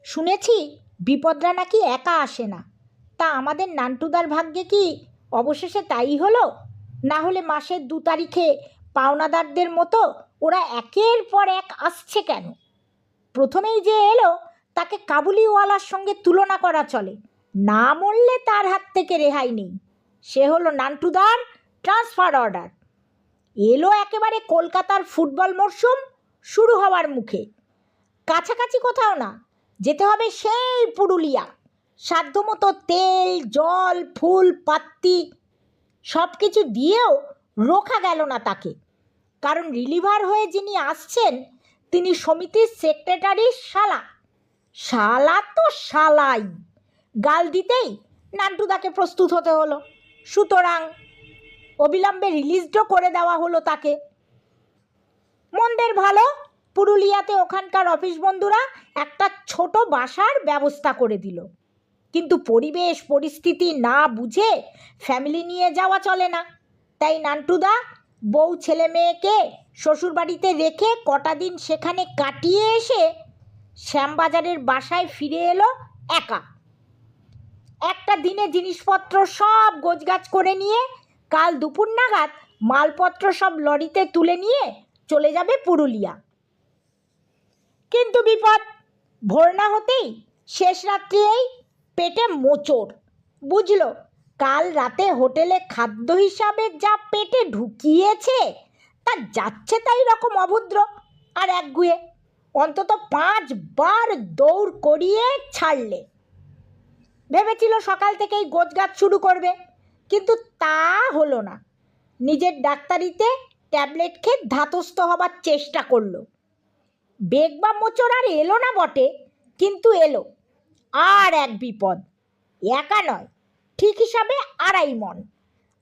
শুনেছি বিপদরা নাকি একা আসে না। তা আমাদের নান্টুদার ভাগ্যে কি অবশেষে তাই হলো? না হলে মাসের 2 তারিখে পাওনাদারদের মতো ওরা একের পর এক আসছে কেন? প্রথমেই যে এলো তাকে কাবুলিওয়ালার সঙ্গে তুলনা করা চলে, না মরলে তার হাত থেকে রেহাই নেই। সে হলো নান্টুদার ট্রান্সফার অর্ডার। এলো একেবারে কলকাতার ফুটবল মরশুম শুরু হওয়ার মুখে। কাছাকাছি কোথাও না, যেতে হবে সেই পুরুলিয়া। সাধ্যমতো তেল, জল, ফুল, পাত্তি সব কিছু দিয়েও রোখা গেল না তাকে। কারণ রিলিভার হয়ে যিনি আসছেন তিনি সমিতির সেক্রেটারির শালা। শালা তো শালাই, গাল দিতেই নান্টুদাকে প্রস্তুত হতে হলো। সুতরাং অবিলম্বে রিলিজও করে দেওয়া হলো তাকে। মন্দের ভালো, পুরুলিয়াতে ওখানকার অফিস বন্ধুরা একটা ছোট বাসার ব্যবস্থা করে দিল। কিন্তু পরিবেশ পরিস্থিতি না বুঝে ফ্যামিলি নিয়ে যাওয়া চলে না। তাই নান্টুদা বউ ছেলে মেয়েকে শ্বশুরবাড়িতে রেখে কটা দিন সেখানে কাটিয়ে এসে শ্যামবাজারের বাসায় ফিরে এলো একা। একটা দিনে জিনিসপত্র সব গোছগাছ করে নিয়ে কাল দুপুর নাগাদ মালপত্র সব লরিতে তুলে নিয়ে চলে যাবে পুরুলিয়া। কিন্তু বিপদ, ভোর না হতেই শেষ রাত্রিয়েই পেটে মোচড়। বুঝলো কাল রাতে হোটেলে খাদ্য হিসাবে যা পেটে ঢুকিয়েছে তা যাচ্ছে তাই রকম অভদ্র আর একগুঁয়ে। অন্তত 5 বার দৌড় করিয়ে ছাড়লে। ভেবেছিল সকাল থেকেই গোছগাছ শুরু করবে, কিন্তু তা হলো না। নিজের ডাক্তারিতে ট্যাবলেট খেয়ে ধাতস্থ হবার চেষ্টা করলো। বেগ বা মোচড় আর এলো না বটে, কিন্তু এলো আর এক বিপদ। একা নয়, ঠিক হিসাবে 2.5 মণ।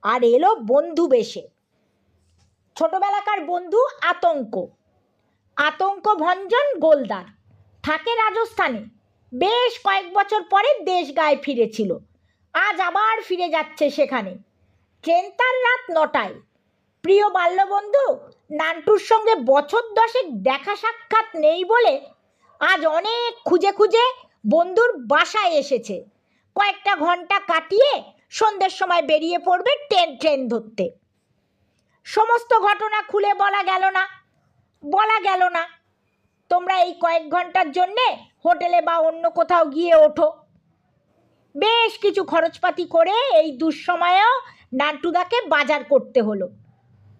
আর এলো বন্ধু বেশে। ছোটবেলাকার বন্ধু আতঙ্ক ভঞ্জন গোলদার, থাকে রাজস্থানে। বেশ কয়েক বছর পরে দেশ গায়ে ফিরেছিল, আজ আবার ফিরে যাচ্ছে সেখানে। ট্রেন তার রাত 9টায়। প্রিয় বাল্যবন্ধু নান্টুর সঙ্গে বছর 10 দেখা সাক্ষাৎ নেই বলে আজ অনেক খুঁজে খুঁজে বন্ধুর বাসায় এসেছে। কয়েকটা ঘন্টা কাটিয়ে সন্ধ্যের সময় বেরিয়ে পড়বে ট্রেন ধরতে। সমস্ত ঘটনা খুলে বলা গেল না। তোমরা এই কয়েক ঘন্টার জন্যে হোটেলে বা অন্য কোথাও গিয়ে ওঠো। বেশ কিছু খরচপাতি করে এই দুঃসময়েও নান্টুদাকে বাজার করতে হলো।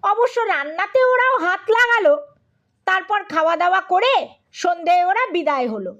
অবশ্য রান্নাতে ওরাও হাত লাগালো। তারপর খাওয়া দাওয়া করে সন্ধেয় ওরা বিদায় হলো।